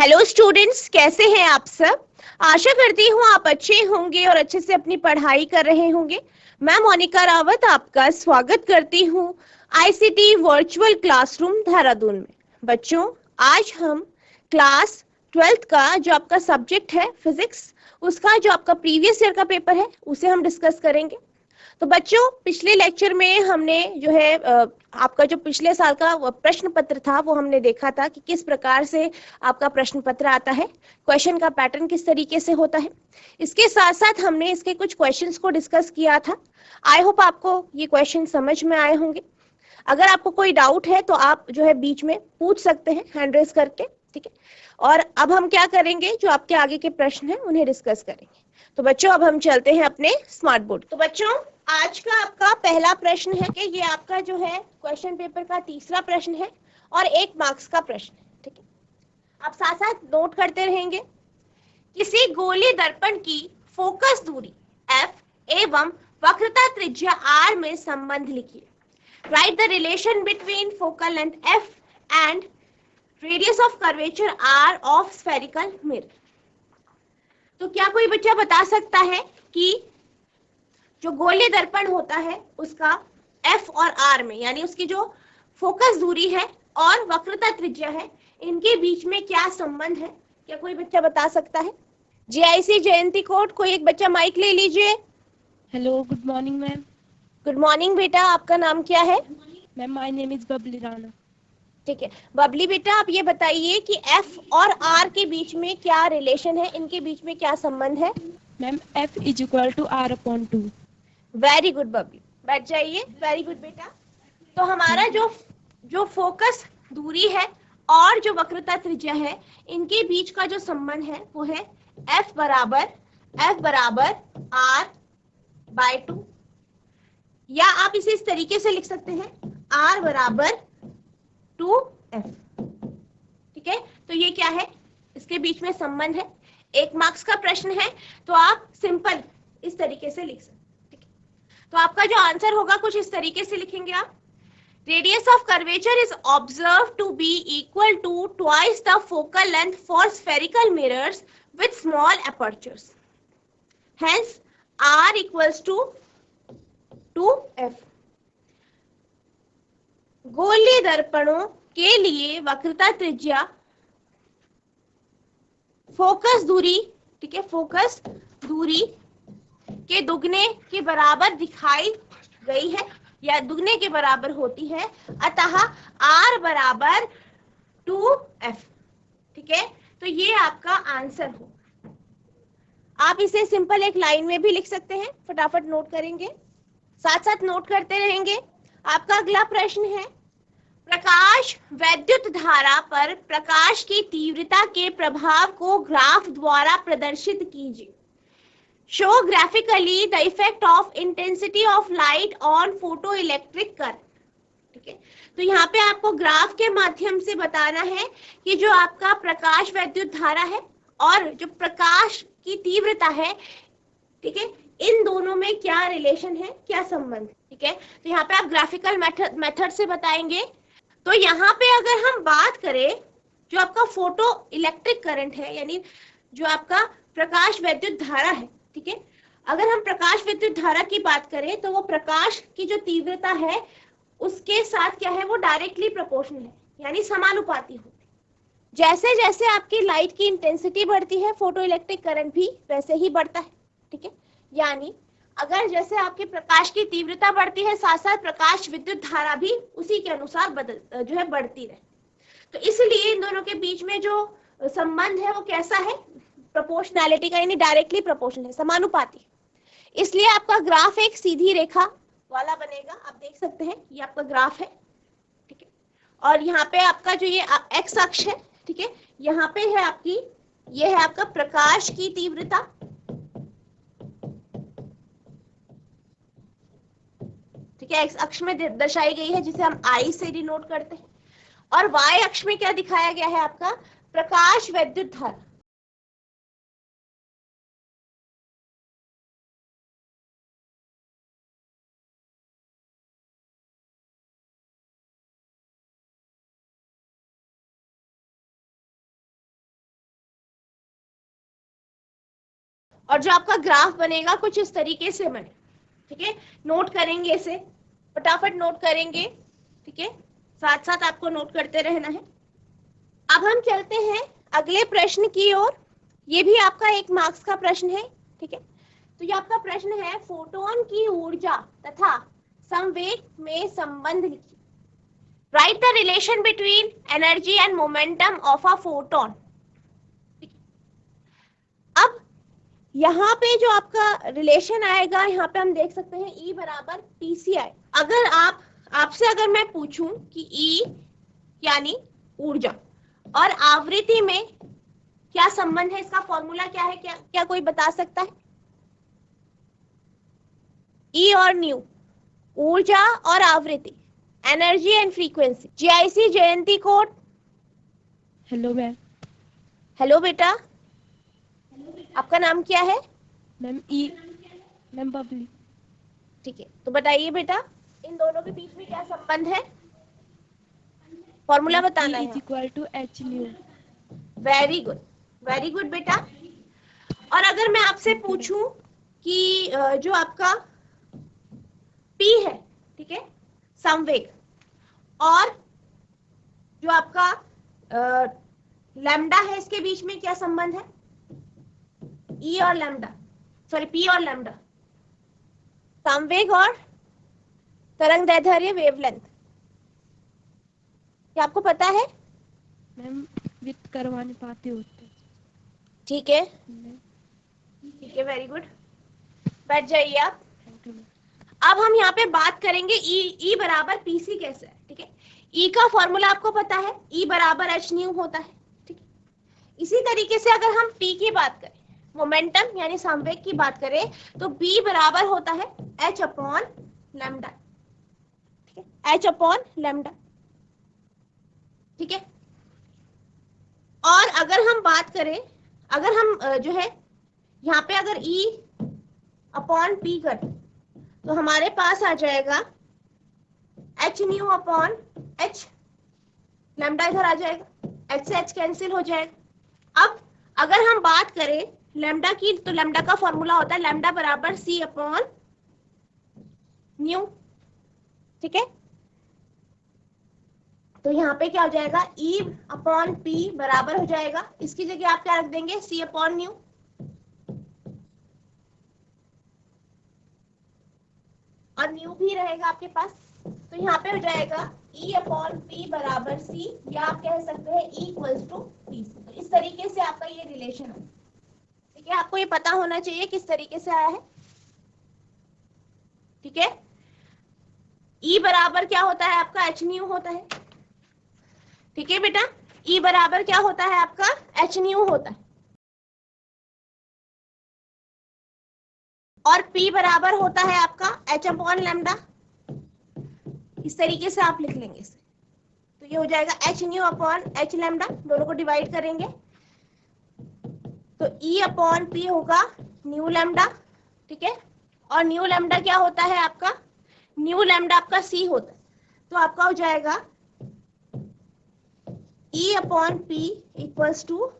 Hello students, कैसे हैं आप सब। आशा करती हूँ आप अच्छे होंगे और अच्छे से अपनी पढ़ाई कर रहे होंगे। मैं मोनिका रावत आपका स्वागत करती हूँ आईसीटी वर्चुअल क्लासरूम देहरादून में। बच्चों, आज हम क्लास 12th का जो आपका सब्जेक्ट है फिजिक्स, उसका जो आपका प्रीवियस ईयर का पेपर है उसे हम डिस्कस करेंगे। तो बच्चों, पिछले लेक्चर में हमने जो है आपका जो पिछले साल का प्रश्न पत्र था वो हमने देखा था कि किस प्रकार से आपका प्रश्न पत्र आता है, क्वेश्चन का पैटर्न किस तरीके से होता है। इसके साथ साथ हमने इसके कुछ क्वेश्चंस को डिस्कस किया था। आई होप आपको ये क्वेश्चन समझ में आए होंगे। अगर आपको कोई डाउट है तो आप जो है बीच में पूछ सकते हैं हैंड रेज करके, ठीक है। और अब हम क्या करेंगे, जो आपके आगे के प्रश्न हैं उन्हें डिस्कस करेंगे। तो बच्चों, अब हम चलते हैं अपने स्मार्ट बोर्ड। तो बच्चों, आज का आपका पहला प्रश्न है कि ये आपका जो है क्वेश्चन पेपर का तीसरा प्रश्न है और 1 मार्क्स का प्रश्न है, ठीक है। आप साथ साथ नोट करते रहेंगे। किसी गोलीय दर्पण की फोकस दूरी f एवं वक्रता त्रिज्या r में संबंध लिखिए। Right the relation between focal length f and radius of curvature r of spherical mirror. तो क्या कोई बच्चा बता सकता है कि जो गोलीय दर्पण होता है उसका f और r में, यानी उसकी जो फोकस दूरी है और वक्रता त्रिज्या है, इनके बीच में क्या संबंध है? क्या कोई बच्चा बता सकता है? जीआईसी जयंती कोट, कोई एक बच्चा माइक ले लीजिए। Hello, good morning ma'am. Good morning बेटा, आपका नाम क्या है? Ma'am, my name is Babli Rana. ठीक है बबली बेटा, आप ये बताइए कि f और r के बीच में क्या रिलेशन है, इनके बीच में क्या संबंध है? Ma'am, F is equal to R upon 2। Very good Babli, बैठ जाइए। वेरी गुड बेटा। तो हमारा थैंक यू। जो जो फोकस दूरी है और जो वक्रता त्रिज्या है, इनके बीच का जो संबंध है वो है F बराबर R बाय 2, या आप इसे इस तरीके से लिख सकते हैं R बराबर 2F। ठीक है, तो ये क्या है, इसके बीच में संबंध है। 1 मार्क्स का प्रश्न है तो आप सिंपल इस तरीके से लिख सकते हैं, ठीक है। तो आपका जो आंसर होगा कुछ इस तरीके से लिखेंगे आप। Radius of curvature is observed to be equal to twice the focal length for spherical mirrors with small apertures. Hence, R equals to 2F. गोलीय दर्पणों के लिए वक्रता त्रिज्या फोकस दूरी, ठीक है, फोकस दूरी के दुगने के बराबर दिखाई गई है या दुगने के बराबर होती है, अतः R बराबर 2F। ठीक है, तो ये आपका आंसर हो। आप इसे सिंपल एक लाइन में भी लिख सकते हैं, फटाफट नोट करेंगे, साथ साथ नोट करते रहेंगे। आपका अगला प्रश्न है, प्रकाश वैद्युत धारा पर प्रकाश की तीव्रता के प्रभाव को ग्राफ द्वारा प्रदर्शित कीजिए। Show graphically the effect of intensity of light on photo electric current. ठीक है, तो यहाँ पे आपको ग्राफ के माध्यम से बताना है कि जो आपका प्रकाश वैद्युत धारा है और जो प्रकाश की तीव्रता है, ठीक है, इन दोनों में क्या रिलेशन है, क्या संबंध है। ठीक है, तो यहाँ पे आप ग्राफिकल मेथड से बताएंगे। तो यहाँ पे अगर हम बात करें, जो आपका फोटो इलेक्ट्रिक करंट है, यानी जो आपका प्रकाश वैद्युत धारा है, ठीक है, अगर हम प्रकाश विद्युत धारा की बात करें तो वो प्रकाश की जो तीव्रता है उसके साथ क्या है, वो डायरेक्टली प्रोपोर्शनल है, यानी समानुपाती होती है। जैसे जैसे आपकी लाइट की इंटेंसिटी बढ़ती है, फोटो इलेक्ट्रिक करंट भी वैसे ही बढ़ता है। ठीक है, यानी अगर जैसे आपके प्रकाश की तीव्रता बढ़ती है, साथ साथ प्रकाश विद्युत धारा भी उसी के अनुसार बदल जो है बढ़ती रहे। तो इसलिए इन दोनों के बीच में जो संबंध है वो कैसा है, प्रोपोर्शनैलिटी का, यानी डायरेक्टली प्रोपोर्शनल है, समानुपाती। इसलिए आपका ग्राफ एक सीधी रेखा वाला बनेगा। आप देख सकते हैं ये आपका ग्राफ है, ठीक है, और यहाँ पे आपका जो ये एक्स अक्ष है, ठीक है, यहाँ पे है आपकी, ये है आपका प्रकाश की तीव्रता, ठीक है, एक्स अक्ष में दर्शाई गई है जिसे हम आई से डिनोट करते हैं, और वाई अक्ष में क्या दिखाया गया है, आपका प्रकाश वैद्युत धारा। और जो आपका ग्राफ बनेगा कुछ इस तरीके से बने, ठीक है। नोट करेंगे इसे, फटाफट नोट करेंगे, ठीक है, साथ साथ आपको नोट करते रहना है। अब हम चलते हैं अगले प्रश्न की ओर। ये भी आपका 1 मार्क्स का प्रश्न है, ठीक है। तो ये आपका प्रश्न है, फोटोन की ऊर्जा तथा संवेग में संबंध लिखिए। Right the relation between energy and momentum of a photon. अब यहाँ पे जो आपका रिलेशन आएगा, यहाँ पे हम देख सकते हैं E बराबर PCI। अगर आपसे अगर मैं पूछूं कि E यानी ऊर्जा और आवृत्ति में क्या संबंध है, इसका फॉर्मूला क्या है, क्या कोई बता सकता है? E और न्यू, ऊर्जा और आवृत्ति, energy and frequency. GIC Jayanti code. Hello ma'am. Hello बेटा, आपका नाम क्या है? मैम बबली। ठीक है, तो बताइए बेटा, इन दोनों के बीच में क्या संबंध है? फॉर्मूला बताना है। E is equal to H nu. Very good, very good बेटा। और अगर मैं आपसे पूछूं कि जो आपका P है, ठीक है, संवेग, और जो आपका लैम्डा है, इसके बीच में क्या संबंध है? E और लैम्डा, सॉरी P और लैम्डा, संवेग और तरंग दैर्ध्य, वेवलेंथ। क्या आपको पता है? मैम वित्त करवाने पाते होते। ठीक है, ठीक है, वेरी गुड, बैठ जाइए आप। अब हम यहाँ पे बात करेंगे E बराबर PC कैसे है, ठीक है। E का फॉर्मूला आपको पता है, E बराबर h न्यू होता है, ठीक है। इसी तरीके से अगर हम P की बात करें, मोमेंटम यानी संवेग की बात करें, तो B बराबर होता है h अपॉन लैम्डा, ठीक है, h अपॉन लैम्डा, ठीक है। और अगर हम बात करें, अगर हम जो है यहाँ पे अगर E अपॉन P करें, तो हमारे पास आ जाएगा h new upon h, lambda इधर आ जाएगा, h से h कैंसिल हो जाएगा। अब अगर हम बात करें लैम्डा की, तो लैम्डा का फॉर्मूला होता है लैम्डा बराबर C अपॉन न्यू, ठीक है। तो यहाँ पे क्या हो जाएगा, E अपॉन P बराबर हो जाएगा, इसकी जगह आप क्या रख देंगे, C अपॉन न्यू, और न्यू भी रहेगा आपके पास। तो यहाँ पे हो जाएगा E अपॉन P बराबर C, या आप कह सकते हैं E इक्वल्स टू PC। तो इस तरीके से आपका ये रिलेशन है, ठीक है। आपको ये पता होना चाहिए किस तरीके से आया है, ठीक है। E बराबर क्या होता है आपका, h न्यू होता है, ठीक है बेटा। E बराबर क्या होता है आपका, h न्यू होता है, और P बराबर होता है आपका h अपॉन लैम्डा। इस तरीके से आप लिख लेंगे इसे, तो ये हो जाएगा h new upon h lambda, दोनों को डिवाइड करेंगे तो E अपॉन P होगा न्यू लैम्डा, ठीक है। और न्यू लैम्डा क्या होता है आपका, न्यू लैम्डा आपका C होता है, तो आपका हो जाएगा E upon P equals to,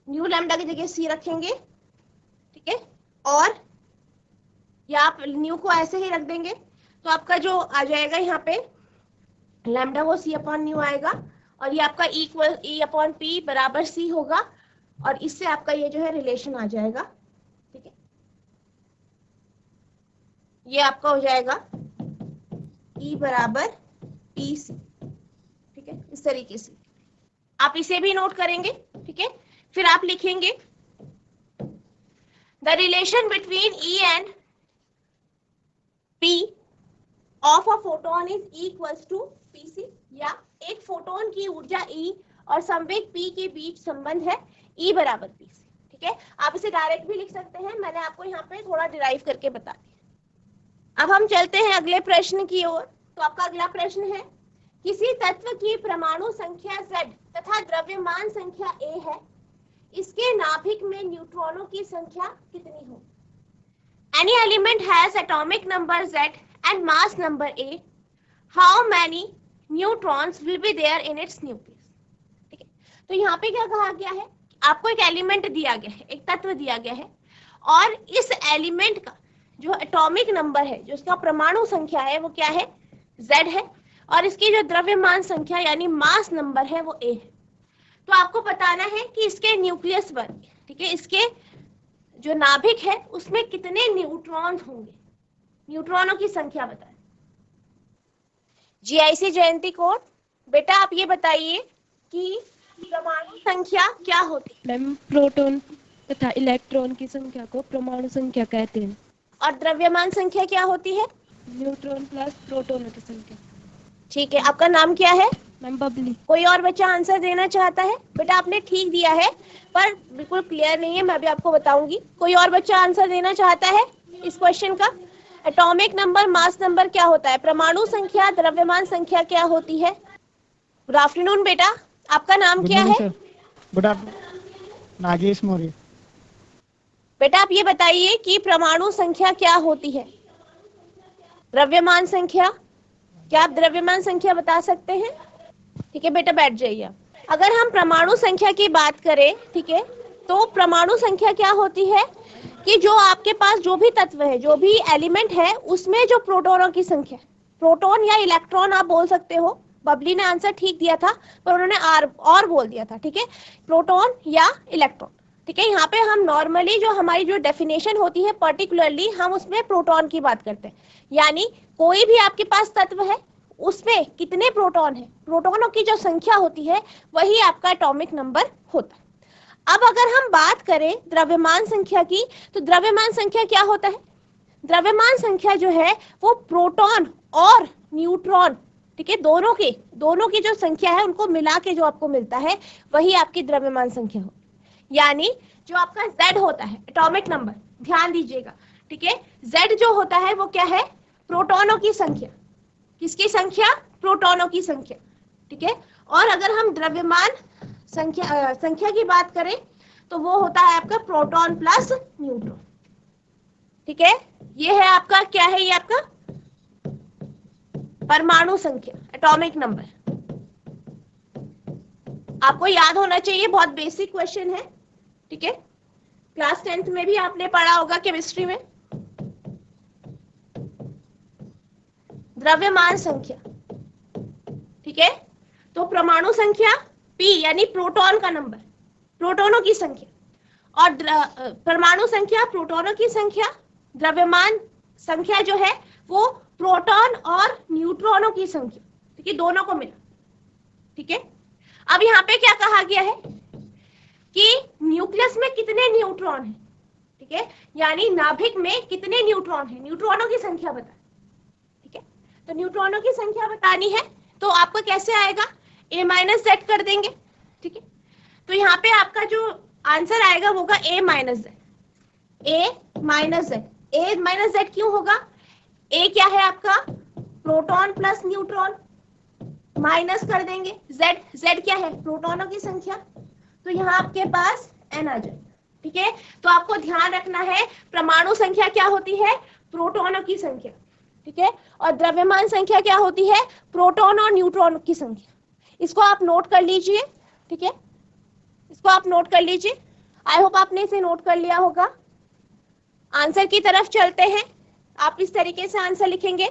nu lambda की जगह C रखेंगे, ठीक है, और या आप न्यू को ऐसे ही रख देंगे, तो आपका जो आ जाएगा यहाँ पे लैम्डा वो C अपॉन न्यू आएगा, और ये आपका इक्वल E अपॉन P बराबर C होगा, और इससे आपका ये जो है रिलेशन आ जाएगा, ठीक है। ये आपका हो जाएगा E बराबर PC, ठीक है, इस तरीके से आप इसे भी नोट करेंगे, ठीक है। फिर आप लिखेंगे the relation between E and P of a photon is equals to PC, या एक फोटोन की ऊर्जा E और संवेग P के बीच संबंध है E बराबर PC, ठीक है। आप इसे डायरेक्ट भी लिख सकते हैं, मैंने आपको यहाँ पे थोड़ा डिराइव करके बता दिया। अब हम चलते हैं अगले प्रश्न की ओर। तो आपका अगला प्रश्न है, किसी तत्व की परमाणु संख्या Z तथा द्रव्यमान संख्या A है, इसके नाभिक में न्यूट्रॉनों की संख्या कितनी हो? Any element has atomic number Z and mass number A. How many neutrons will be there in its nucleus? ठीक है, तो यहाँ पे क्या कहा गया है, आपको एक एलिमेंट दिया गया है, एक तत्व दिया गया है, और इस एलिमेंट का जो एटॉमिक नंबर है, जो इसका परमाणु संख्या है, वो क्या है, Z है, और इसकी जो द्रव्यमान संख्या यानी मास नंबर है वो A है। तो आपको बताना है कि इसके न्यूक्लियस पर, ठीक है, इसके जो नाभिक है उसमें कितने न्यूट्रॉन होंगे, न्यूट्रॉनों की संख्या बताएं। GIC जयंती कौर, बेटा आप ये बताइए कि परमाणु संख्या क्या होती है? मैम प्रोटॉन तथा इलेक्ट्रॉन की संख्या को परमाणु संख्या कहते हैं। और द्रव्यमान संख्या क्या होती है? न्यूट्रॉन प्लस प्रोटॉनों की संख्या। ठीक है, आपका नाम क्या है? मैम बबली। कोई और बच्चा आंसर देना चाहता है? बेटा आपने ठीक दिया है पर बिल्कुल क्लियर नहीं है, मैं भी आपको बताऊंगी। कोई और बच्चा आंसर देना चाहता है इस क्वेश्चन का? एटॉमिक नंबर, मास नंबर क्या होता है? परमाणु संख्या, द्रव्यमान संख्या क्या होती है? गुड आफ्टरनून बेटा, आपका नाम क्या है? Good afternoon, Nagesh Maurya. बेटा आप ये बताइए कि परमाणु संख्या क्या होती है? द्रव्यमान संख्या, क्या आप द्रव्यमान संख्या बता सकते हैं? ठीक है बेटा, बैठ जाइए। अगर हम परमाणु संख्या की बात करें, ठीक है, तो परमाणु संख्या क्या होती है कि जो आपके पास जो भी तत्व है, जो भी एलिमेंट है, उसमें जो प्रोटॉनों की संख्या, प्रोटॉन या इलेक्ट्रॉन आप बोल सकते हो। बबली ने आंसर ठीक दिया था पर उन्होंने आर और बोल दिया था, ठीक है, प्रोटॉन या इलेक्ट्रॉन। ठीक है, यहाँ पे हम नॉर्मली जो हमारी जो डेफिनेशन होती है, पर्टिकुलरली हम उसमें प्रोटॉन की बात करते हैं, यानी कोई भी आपके पास तत्व है उसमें कितने प्रोटॉन है, प्रोटॉनों की जो संख्या होती है वही आपका एटॉमिक नंबर होता है। अब अगर हम बात करें द्रव्यमान संख्या की, तो द्रव्यमान संख्या क्या होता है? द्रव्यमान संख्या जो है वो प्रोटॉन और न्यूट्रॉन, ठीक है, दोनों की जो संख्या है उनको मिला के जो आपको मिलता है वही आपकी द्रव्यमान संख्या हो। यानी जो आपका Z होता है, एटॉमिक नंबर, ध्यान दीजिएगा, ठीक है, Z जो होता है वो क्या है? प्रोटॉनों की संख्या। किसकी संख्या? प्रोटॉनों की संख्या, ठीक है। और अगर हम द्रव्यमान संख्या की बात करें तो वो होता है आपका प्रोटॉन प्लस न्यूट्रॉन, ठीक है। ये है आपका, क्या है ये आपका? परमाणु संख्या, एटॉमिक नंबर। आपको याद होना चाहिए, बहुत बेसिक क्वेश्चन है, ठीक है, क्लास 10th में भी आपने पढ़ा होगा केमिस्ट्री में। द्रव्यमान संख्या, ठीक है, तो परमाणु संख्या P यानी प्रोटॉन का नंबर, प्रोटॉनों की संख्या, और परमाणु संख्या प्रोटॉनों की संख्या, द्रव्यमान संख्या जो है वो प्रोटॉन और न्यूट्रॉनों की संख्या, ठीक है, दोनों को मिला, ठीक है। अब यहाँ पे क्या कहा गया है कि न्यूक्लियस में कितने न्यूट्रॉन है, ठीक है, यानी नाभिक में कितने न्यूट्रॉन है, न्यूट्रॉनों की संख्या बता, ठीक है। तो न्यूट्रॉनों की संख्या बतानी है तो आपको कैसे आएगा? A माइनस Z कर देंगे, ठीक है। तो यहाँ पे आपका जो आंसर आएगा वो होगा A minus Z, A minus Z। A minus Z क्यों होगा? A क्या है आपका? प्रोटॉन प्लस न्यूट्रॉन, माइनस कर देंगे Z क्या है? प्रोटॉनों की संख्या, तो यहाँ आपके पास N आ जाएगा, ठीक है। तो आपको ध्यान रखना है परमाणु संख्या क्या होती है? प्रोटॉनों की संख्या, ठीक है, और द्रव्यमान संख्या क्या होती है? प्रोटॉन और न्यूट्रॉन की संख्या। इसको आप नोट कर लीजिए, ठीक है, इसको आप नोट कर लीजिए। आई होप आपने इसे नोट कर लिया होगा। आंसर की तरफ चलते हैं। आप इस तरीके से आंसर लिखेंगे,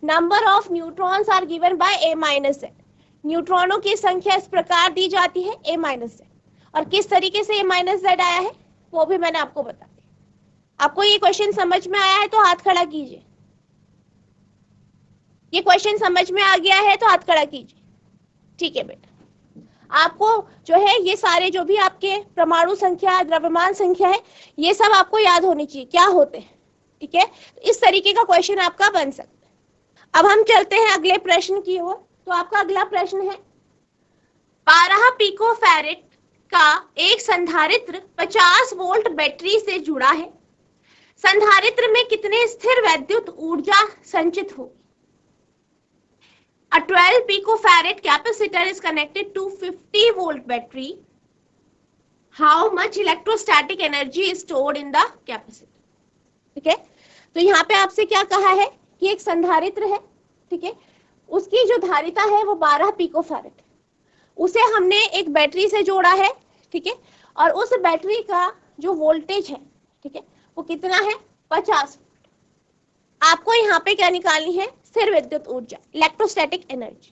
number of neutrons are given by A minus Z। न्यूट्रॉनों की संख्या इस प्रकार दी जाती है A माइनस Z, और किस तरीके से A माइनस Z आया है वो भी मैंने आपको बता दिया। आपको ये क्वेश्चन समझ में आया है तो हाथ खड़ा कीजिए। ये क्वेश्चन समझ में आ गया है तो हाथ खड़ा कीजिए, ठीक है बेटा। आपको जो है ये सारे जो भी आपके परमाणु संख्या, द्रव्यमान संख्या है, ये सब आपको याद होनी चाहिए क्या होते हैं, ठीक है। इस तरीके का क्वेश्चन आपका बन सकता है। अब हम चलते हैं अगले प्रश्न की ओर। तो आपका अगला प्रश्न है, 12 पिकोफैरेड का एक संधारित्र 50 वोल्ट बैटरी से जुड़ा है। संधारित्र में कितने स्थिर वैद्युत ऊर्जा संचित होगी? A 12 picofarad capacitor is connected to 50 volt battery. How much electrostatic energy is stored in the capacitor? ठीक है, तो यहाँ पे आपसे क्या कहा है कि एक संधारित्र है, ठीक है, उसकी जो धारिता है वो 12 पिकोफैरेड, उसे हमने एक बैटरी से जोड़ा है, ठीक है, और उस बैटरी का जो वोल्टेज है, ठीक है, वो कितना है, 50। आपको यहाँ पे क्या निकालनी है, स्थिर विद्युत ऊर्जा, इलेक्ट्रोस्टैटिक एनर्जी,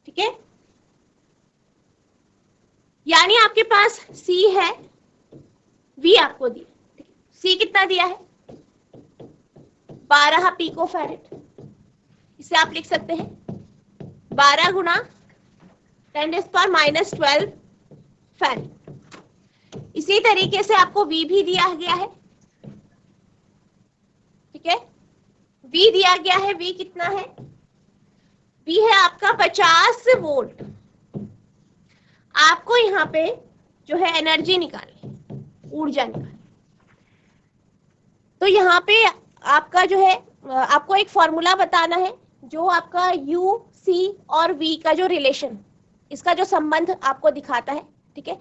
ठीक है। यानी आपके पास C है, V आपको दिया, C कितना दिया है, 12 पिको फैरेड। इसे आप लिख सकते हैं 12 गुना 10⁻⁻12 फैरेड। इसी तरीके से आपको V भी दिया गया है, ठीक है, V दिया गया है, V कितना है, V है आपका 50 वोल्ट। आपको यहाँ पे जो है एनर्जी निकालनी, ऊर्जा निकालनी। तो यहाँ पे आपका जो है आपको एक फॉर्मूला बताना है जो आपका U, C और V का जो रिलेशन, इसका जो संबंध आपको दिखाता है, ठीक है।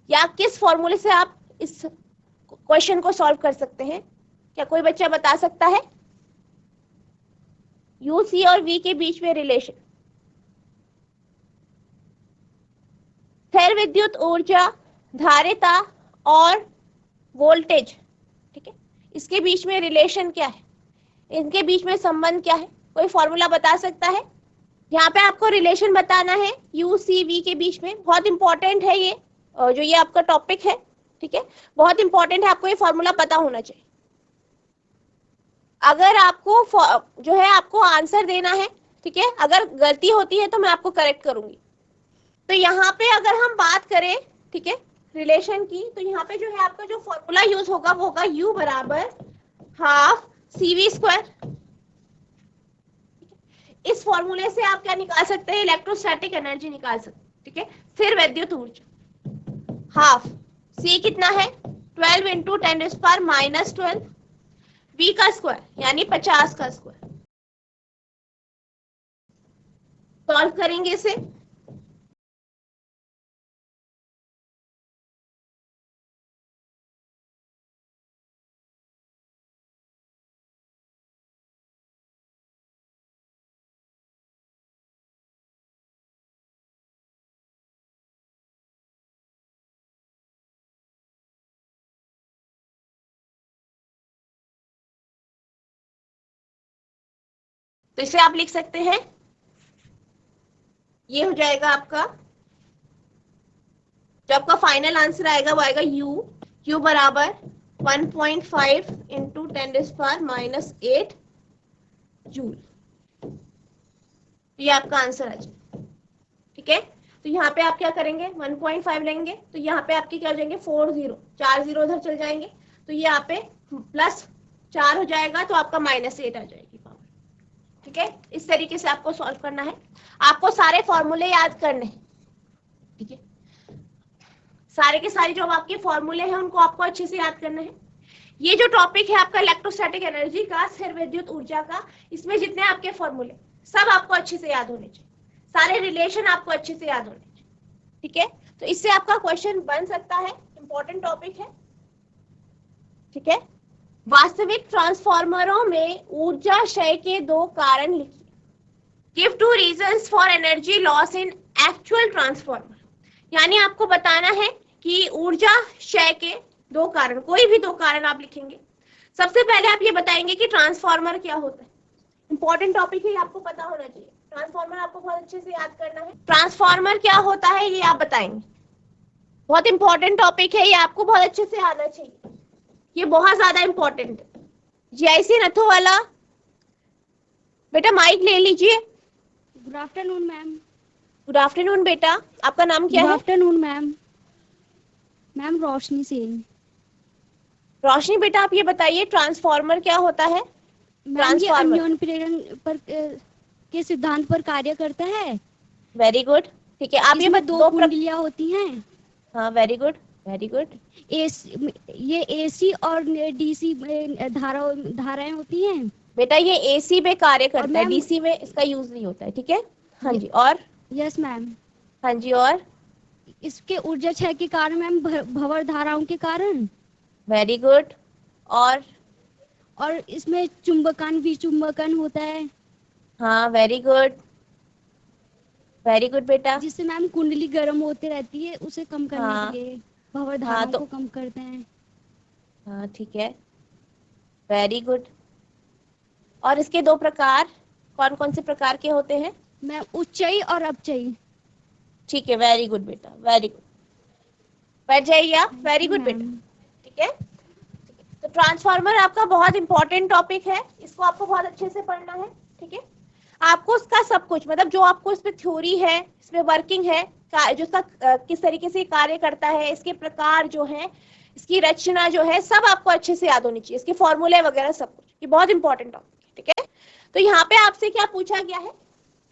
या किस फॉर्मूले से आप इस क्वेश्चन को सॉल्व कर सकते हैं, क्या कोई बच्चा बता सकता है? U, C और V के बीच में रिलेशन, स्थिर विद्युत ऊर्जा, धारिता और वोल्टेज, ठीक है, इसके बीच में रिलेशन क्या है, इनके बीच में संबंध क्या है, कोई फॉर्मूला बता सकता है? यहाँ पे आपको रिलेशन बताना है U, C, V के बीच में। बहुत इंपॉर्टेंट है ये, जो ये आपका टॉपिक है, ठीक है, बहुत इंपॉर्टेंट है, आपको ये फॉर्मूला पता होना चाहिए। अगर आपको जो है आपको आंसर देना है, ठीक है, अगर गलती होती है तो मैं आपको करेक्ट करूंगी। तो यहाँ पे अगर हम बात करें, ठीक है, रिलेशन की, तो यहाँ पे जो है आपका जो फॉर्मूला यूज होगा वो होगा U बराबर हाफ CV²। इस फॉर्मूले से आप क्या निकाल सकते हैं, इलेक्ट्रोस्टैटिक एनर्जी निकाल सकते हैं, ठीक है। फिर विद्युत ऊर्जा हाफ, C कितना है, 12 इंटू 10⁻⁻12, V का स्क्वायर यानी 50 का स्क्वायर। सॉल्व करेंगे इसे, तो इसे आप लिख सकते हैं, ये हो जाएगा आपका, जो आपका फाइनल आंसर आएगा वो आएगा U बराबर 1.5 इंटू 10⁻⁻8 जूल। ये आपका आंसर आ जाएगा, ठीक है। तो यहाँ पे आप क्या करेंगे, 1.5 लेंगे तो यहाँ पे आपके क्या हो जाएंगे, 4 जीरो उधर चल जाएंगे, तो ये यहाँ पे +4 हो जाएगा, तो आपका -8 आ जाएगी पावर, ठीक है। इस तरीके से आपको सॉल्व करना है, आपको सारे फॉर्मूले याद करने हैं, ठीक है। सारे के सारे जो आपके फॉर्मूले हैं उनको आपको अच्छे से याद करना है। ये जो टॉपिक है आपका इलेक्ट्रोस्टैटिक एनर्जी का, स्थिर विद्युत ऊर्जा का, इसमें जितने आपके फॉर्मूले सब आपको अच्छे से याद होने चाहिए, सारे रिलेशन आपको अच्छे से याद होने चाहिए, ठीक है। तो इससे आपका क्वेश्चन बन सकता है, इंपॉर्टेंट टॉपिक है, ठीक है। वास्तविक ट्रांसफार्मरों में ऊर्जा क्षय के 2 कारण लिखिए। Give 2 reasons for energy loss in actual transformer. यानी आपको बताना है कि ऊर्जा क्षय के 2 कारण, कोई भी 2 कारण आप लिखेंगे। सबसे पहले आप ये बताएंगे कि ट्रांसफार्मर क्या होता है, इंपॉर्टेंट टॉपिक है, आपको पता होना चाहिए। ट्रांसफार्मर आपको बहुत अच्छे से याद करना है, ट्रांसफार्मर क्या होता है ये आप बताएंगे, बहुत इंपॉर्टेंट टॉपिक है, ये आपको बहुत अच्छे से आना चाहिए, ये बहुत ज्यादा इंपॉर्टेंट है। जैसी नथो वाला बेटा माइक ले लीजिए। Good afternoon ma'am. Good afternoon बेटा, आपका नाम क्या गुड है? Afternoon ma'am. मैम रोशनी सेन। रोशनी बेटा आप ये बताइए ट्रांसफार्मर क्या होता है? मैम ये ट्रांसफार्मर, अन्योन प्रेरण पर के सिद्धांत पर कार्य करता है। वेरी गुड, ठीक है। आप ये इसमें 2 कुंडलियां होती हैं। हाँ वेरी गुड वेरी गुड। ये एसी और डीसी धाराएं होती हैं। बेटा ये एसी में कार्य करता है, मैम- डीसी में इसका यूज नहीं होता है, ठीक है। हाँ जी, और? Yes ma'am. हाँ जी, और? इसके ऊर्जा क्षय के कारण मैम भंवर धाराओं के कारण। वेरी गुड, और इसमें चुंबकन विचुंबकन होता है। हाँ वेरी गुड, वेरी गुड बेटा। जिससे मैम कुंडली गर्म होती रहती है, उसे कम करने हाँ। के लिए भंवर धाराओं तो को कम करते हैं। हाँ ठीक है, वेरी गुड। और इसके दो प्रकार कौन कौन से प्रकार के होते हैं? मैम उच्चई और अपचई। ठीक है, वेरी गुड बेटा, वेरी गुड। बैठ जाइए आप, वेरी गुड बेटा। मैम ठीक है, तो ट्रांसफार्मर आपका बहुत इंपॉर्टेंट टॉपिक है, इसको आपको बहुत अच्छे से पढ़ना है। ठीक है, आपको उसका सब कुछ मतलब जो आपको इसमें थ्योरी है, इसमें वर्किंग है, जो इसका किस तरीके से कार्य करता है, इसके प्रकार जो है, इसकी रचना जो है, सब आपको अच्छे से याद होनी चाहिए, इसके फॉर्मूले वगैरह सब कुछ। ये बहुत इंपॉर्टेंट टॉपिक है। ठीक है, तो यहाँ पे आपसे क्या पूछा गया है,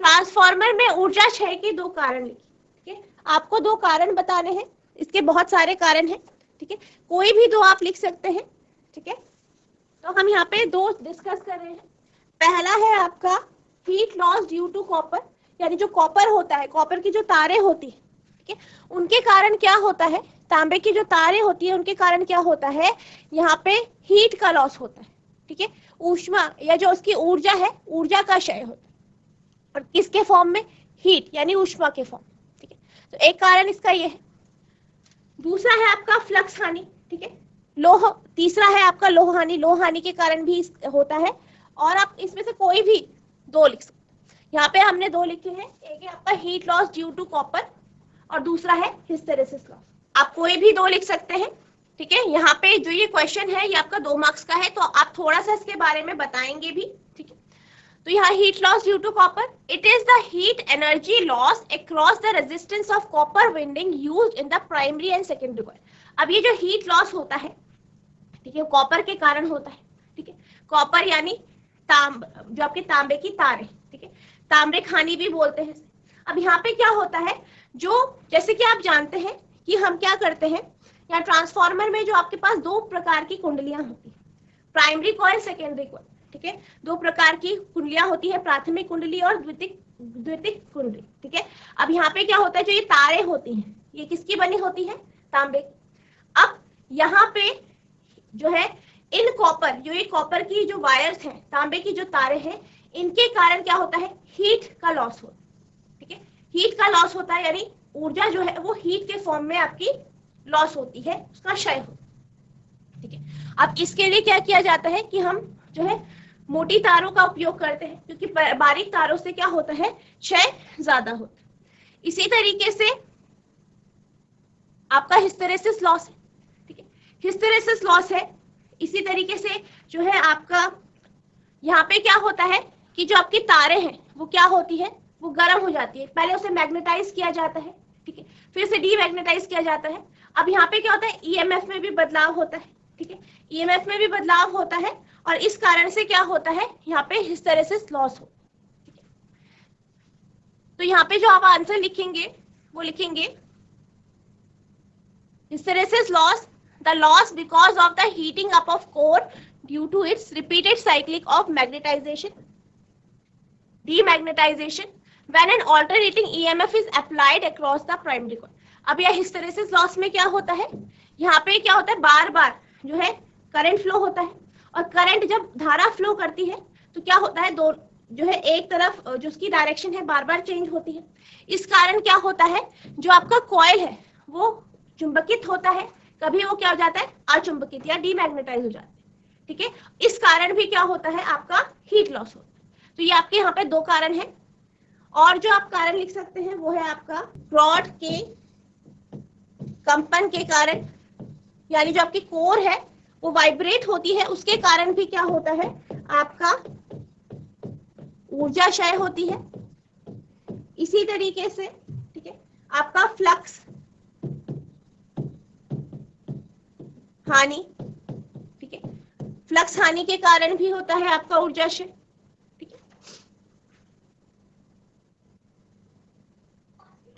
ट्रांसफार्मर में ऊर्जा क्षय के दो कारण लिखिए। ठीक है, आपको दो कारण बताने हैं, इसके बहुत सारे कारण हैं। ठीक है, कोई भी दो आप लिख सकते हैं। ठीक है, तो हम यहाँ पे दो डिस्कस कर रहे हैं। पहला है आपका heat loss due to copper, यानी जो कॉपर होता है, कॉपर की जो तारें होती है, ठीक है, उनके कारण क्या होता है, तांबे की जो तारें होती है उनके कारण क्या होता है, यहाँ पे हीट का लॉस होता है। ठीक है, ऊष्मा या जो उसकी ऊर्जा है, ऊर्जा का क्षय होता है, और किसके फॉर्म में, हीट यानी ऊष्मा के फॉर्म। ठीक है, तो एक कारण इसका ये है। दूसरा है आपका फ्लक्स हानि। ठीक है, लोह, तीसरा है आपका लोह हानि, लोह हानि के कारण भी होता है। और आप इसमें से कोई भी दो लिख सकते हैं। यहाँ पे हमने दो लिखे हैं, एक है आपका heat loss due to copper और दूसरा है हिस्टेरेसिस लॉस। आप कोई भी दो लिख सकते हैं। ठीक है, यहाँ पे जो ये क्वेश्चन है ये आपका 2 मार्क्स का है, तो आप थोड़ा सा इसके बारे में बताएंगे भी। ठीक है, तो यहाँ heat loss due to copper, it is the heat energy loss across the resistance of copper winding used in the primary and secondary coil. अब ये जो हीट लॉस होता है, ठीक है, कॉपर के कारण होता है। ठीक है, कॉपर यानी जो आपके तांबे की तारें, ठीक है, तांबे खानी भी बोलते हैं। अब यहाँ पे क्या होता है, जो जैसे कि आप जानते हैं कि हम क्या करते हैं, यहाँ ट्रांसफार्मर में जो आपके पास दो प्रकार की कुंडलियां होती है, प्राइमरी कॉइल, सेकेंडरी कॉइल। ठीक है, दो प्रकार की कुंडलियां होती है, प्राथमिक कुंडली और द्वितीयक कुंडली। ठीक है, अब यहाँ पे क्या होता है, जो ये तारें होती हैं ये किसकी बनी होती है, तांबे की। अब यहाँ पे जो है इन कॉपर, जो ये कॉपर की जो वायर्स हैं, तांबे की जो तारें हैं, इनके कारण क्या होता है, हीट का लॉस होता है। ठीक है, हीट का लॉस होता है, यानी ऊर्जा जो है वो हीट के फॉर्म में आपकी लॉस होती है, उसका क्षय होता है। ठीक है, अब इसके लिए क्या किया जाता है कि हम जो है मोटी तारों का उपयोग करते हैं, क्योंकि बारीक तारों से क्या होता है, क्षय ज्यादा होता है। इसी तरीके से आपका हिस्टेरेसिस लॉस है। ठीक है, हिस्टेरेसिस लॉस है। इसी तरीके से जो है आपका यहाँ पे क्या होता है कि जो आपकी तारें हैं वो क्या होती है, वो गर्म हो जाती है। पहले उसे मैग्नेटाइज किया जाता है, ठीक है, फिर से डीमैग्नेटाइज किया जाता है। अब यहाँ पे क्या होता है, ईएमएफ में भी बदलाव होता है। ठीक है, ईएमएफ में भी बदलाव होता है, और इस कारण से क्या होता है, यहाँ पे हिस्टेरेसिस लॉस हो। ठीक है, तो यहाँ पे जो आप आंसर लिखेंगे वो लिखेंगे hysteresis loss, the loss because of the heating up of core due to its repeated cyclic of magnetization, demagnetization when an alternating EMF is applied across the primary coil। अब यह hysteresis loss में क्या होता है, यहाँ पे क्या होता है, बार बार जो है करंट फ्लो होता है, और करंट जब धारा फ्लो करती है तो क्या होता है, दो जो है एक तरफ जो उसकी डायरेक्शन है बार बार चेंज होती है। इस कारण क्या होता है, जो आपका कॉइल है वो चुंबकित होता है, कभी वो क्या हो जाता है, अचुंबकित या डीमैग्नेटाइज हो जाता है। ठीक है, इस कारण भी क्या होता है, आपका हीट लॉस होता है। तो ये आपके यहाँ पे दो कारण है, और जो आप कारण लिख सकते हैं वो है आपका रॉड के कंपन के कारण, यानी जो आपकी कोर है वो वाइब्रेट होती है, उसके कारण भी क्या होता है, आपका ऊर्जा क्षय होती है। इसी तरीके से ठीक है, आपका फ्लक्स हानि, ठीक है, फ्लक्स हानि के कारण भी होता है आपका ऊर्जा क्षय। ठीक है,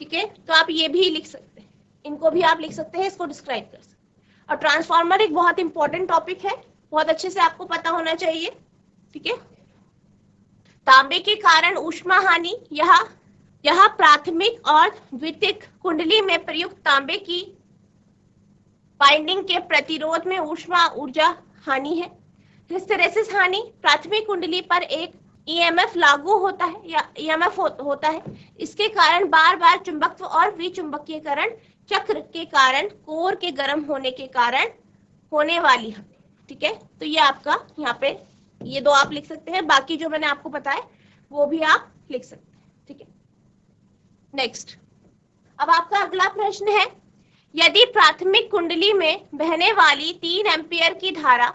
ठीक है, तो आप ये भी लिख सकते हैं, इनको भी आप लिख सकते हैं, इसको डिस्क्राइब कर सकते हैं। और ट्रांसफार्मर एक बहुत इंपॉर्टेंट टॉपिक है, बहुत अच्छे से आपको पता होना चाहिए। ठीक है, तांबे के कारण ऊष्मा हानि, यह प्राथमिक और द्वितीयक कुंडली में प्रयुक्त तांबे की बाइंडिंग के प्रतिरोध में ऊष्मा ऊर्जा हानि है। हिस्टेरेसिस हानि, प्राथमिक कुंडली पर एक ईएमएफ लागू होता है या ईएमएफ होता है, इसके कारण बार बार चुंबकत्व और विचुंबकीयकरण चक्र के कारण कोर के गर्म होने के कारण होने वाली है। ठीक है, तो ये आपका यहाँ पे ये दो आप लिख सकते हैं, बाकी जो मैंने आपको बताया वो भी आप लिख सकते हैं। ठीक है, नेक्स्ट। अब आपका अगला प्रश्न है, यदि प्राथमिक कुंडली में बहने वाली 3 एम्पियर की धारा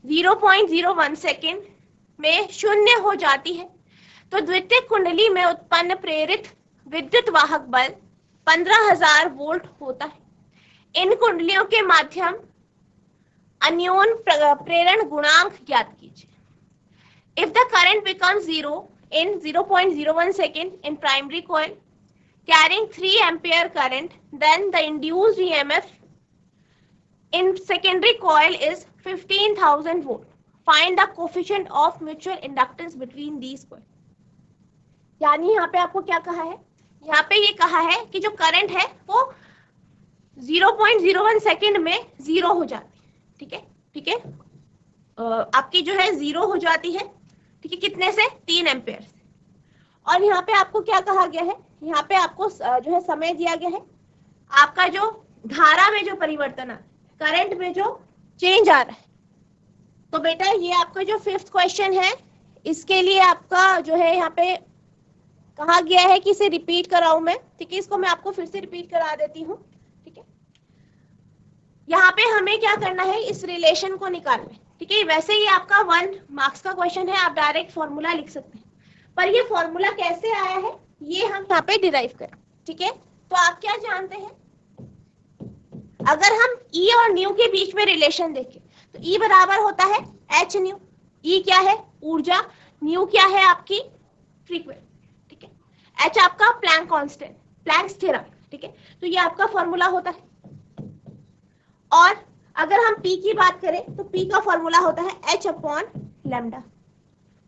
0.01 सेकेंड में शून्य हो जाती है तो द्वितीयक कुंडली में उत्पन्न प्रेरित विद्युत वाहक बल 15,000 वोल्ट होता है। इन कुंडलियों के माध्यम अन्योन प्रेरण गुणांक ज्ञात कीजिए। If the current becomes 0 in 0.01 second in primary coil carrying 3 ampere current, then the induced EMF in secondary coil is 15,000 volt. Find the coefficient of mutual inductance between these coil. यानी यहाँ पे आपको क्या कहा है, यहाँ पे ये कहा है कि जो करंट है वो 0.01 सेकेंड में 0 हो जाती है। ठीक है, ठीक है, आपकी जो है 0 हो जाती है। ठीक है, कितने से? 3 एम्पियर से। और यहाँ पे आपको क्या कहा गया है, यहाँ पे आपको जो है समय दिया गया है, आपका जो धारा में जो परिवर्तन आ रहा है, करंट में जो चेंज आ रहा है। तो बेटा ये आपका जो 5th क्वेश्चन है, इसके लिए आपका जो है यहाँ पे कहा गया है कि इसे रिपीट कराऊं मैं। ठीक है, इसको मैं आपको फिर से रिपीट करा देती हूँ। ठीक है, यहाँ पे हमें क्या करना है, इस रिलेशन को निकालना है। ठीक है, वैसे ये आपका 1 मार्क्स का क्वेश्चन है, आप डायरेक्ट फॉर्मूला लिख सकते हैं, पर ये फॉर्मूला कैसे आया है ये हम यहाँ पे डिराइव करें। ठीक है, तो आप क्या जानते हैं, अगर हम E और न्यू के बीच में रिलेशन देखें तो E बराबर होता है H न्यू। E क्या है? ऊर्जा। न्यू क्या है? आपकी फ्रीक्वेंसी। ठीक है, H आपका प्लैंक कांस्टेंट, प्लैंक स्थिरांक। ठीक है, तो ये आपका फॉर्मूला होता है। और अगर हम P की बात करें तो P का फॉर्मूला होता है H अपॉन लैम्डा।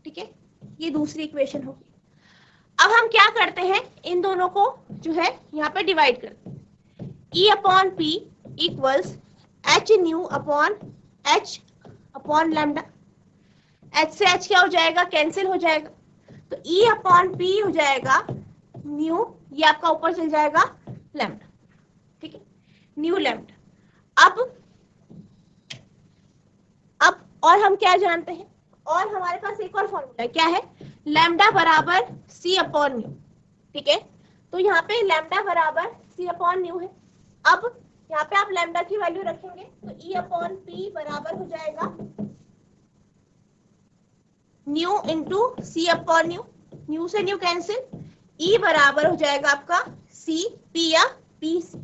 ठीक है, ये दूसरी इक्वेशन होगी। अब हम क्या करते हैं, इन दोनों को जो है यहाँ पे डिवाइड करते हैं। E upon P equals H new upon H upon lambda. H से H क्या हो जाएगा? कैंसिल हो जाएगा। तो E अपॉन P हो जाएगा न्यू, ये आपका ऊपर चल जाएगा लैम्डा। ठीक है, न्यू लैम्डा। अब और हम क्या जानते हैं, और हमारे पास एक और फॉर्मूला है, क्या है? लैम्डा बराबर C अपॉन न्यू। ठीक है, तो यहाँ पे लैम्डा बराबर C अपॉन न्यू है। अब यहाँ पे आप लैम्डा की वैल्यू रखेंगे तो E अपॉन P बराबर हो जाएगा new into C upon new. New से न्यू कैंसिल, E बराबर हो जाएगा आपका C P या PC।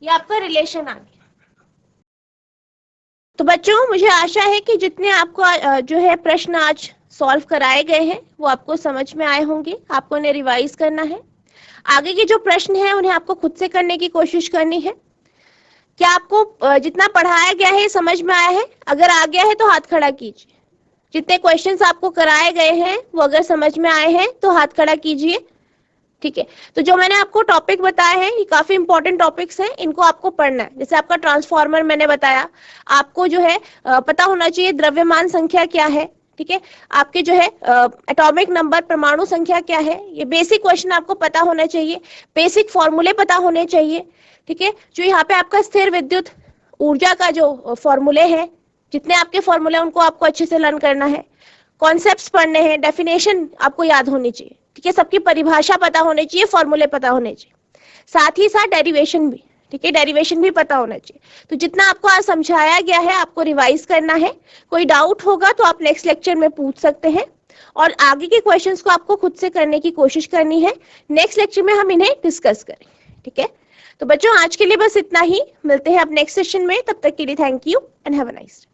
ये आपका रिलेशन आ गया। तो बच्चों मुझे आशा है कि जितने आपको जो है प्रश्न आज सॉल्व कराए गए हैं वो आपको समझ में आए होंगे। आपको उन्हें रिवाइज करना है। आगे के जो प्रश्न हैं उन्हें आपको खुद से करने की कोशिश करनी है। क्या आपको जितना पढ़ाया गया है समझ में आया है? अगर आ गया है तो हाथ खड़ा कीजिए। जितने क्वेश्चंस आपको कराए गए हैं वो अगर समझ में आए हैं तो हाथ खड़ा कीजिए। ठीक है, तो जो मैंने आपको टॉपिक बताए हैं ये काफी इंपॉर्टेंट टॉपिक्स हैं, इनको आपको पढ़ना है। जैसे आपका ट्रांसफार्मर मैंने बताया, आपको जो है पता होना चाहिए द्रव्यमान संख्या क्या है। ठीक है, आपके जो है एटॉमिक नंबर, परमाणु संख्या क्या है, ये बेसिक क्वेश्चन आपको पता होना चाहिए। बेसिक फॉर्मूले पता होने चाहिए। ठीक है, जो यहाँ पे आपका स्थिर विद्युत ऊर्जा का जो फॉर्मूले हैं, जितने आपके फॉर्मूले उनको आपको अच्छे से लर्न करना है। कॉन्सेप्ट्स पढ़ने हैं, डेफिनेशन आपको याद होनी चाहिए। ठीक है, सबकी परिभाषा पता होनी चाहिए, फॉर्मूले पता होने चाहिए, साथ ही साथ डेरिवेशन भी। ठीक है, डेरिवेशन भी पता होना चाहिए। तो जितना आपको आज समझाया गया है आपको रिवाइज करना है। कोई डाउट होगा तो आप नेक्स्ट लेक्चर में पूछ सकते हैं, और आगे के क्वेश्चंस को आपको खुद से करने की कोशिश करनी है। नेक्स्ट लेक्चर में हम इन्हें डिस्कस करेंगे। ठीक है, तो बच्चों आज के लिए बस इतना ही। मिलते हैं अब नेक्स्ट सेशन में, तब तक के लिए thank you and have a nice day.